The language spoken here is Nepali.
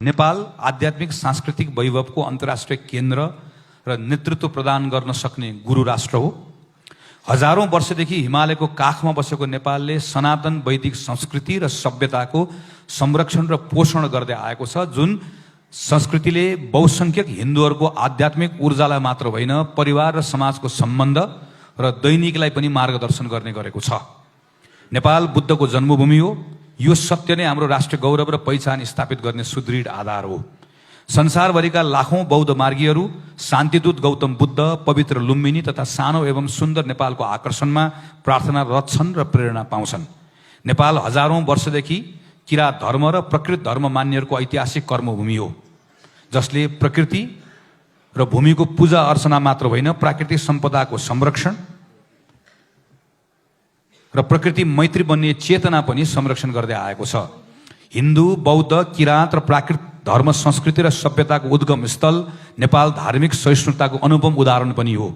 नेपाल आध्यात्मिक सांस्कृतिक वैभवको अन्तर्राष्ट्रिय केन्द्र र नेतृत्व प्रदान गर्न सक्ने गुरु राष्ट्र हो। हजारौं वर्षदेखि हिमालयको काखमा बसेको नेपालले सनातन वैदिक संस्कृति र सभ्यताको संरक्षण र पोषण गर्दै आएको छ, जुन संस्कृतिले बहुसंख्यक हिन्दूहरूको आध्यात्मिक ऊर्जालाई मात्र होइन, परिवार र समाजको सम्बन्ध र दैनिकलाई पनि मार्गदर्शन गर्ने गरेको छ। नेपाल बुद्धको जन्मभूमि हो। यो सत्य नै हाम्रो राष्ट्रिय गौरव र पहिचान स्थापित गर्ने सुदृढ आधार हो। संसारभरिका लाखौं बौद्ध मार्गीहरू, शान्तिदूत गौतम बुद्ध, पवित्र लुम्बिनी तथा सानो एवं सुन्दर नेपालको आकर्षणमा प्रार्थनारत छन् र प्रेरणा पाउँछन्। नेपाल हजारौं वर्षदेखि किरात धर्म र प्रकृत धर्म मान्नेहरूको ऐतिहासिक कर्मभूमि हो, जसले प्रकृति र भूमिको पूजा अर्चना मात्र होइन, प्राकृतिक सम्पदाको संरक्षण र प्रकृति मैत्री बन्ने चेतना पनि संरक्षण गर्दै आएको छ। हिन्दू, बौद्ध, किरात र प्राकृत धर्म, संस्कृति र सभ्यताको उद्गम स्थल नेपाल धार्मिक सहिष्णुताको अनुपम उदाहरण पनि हो।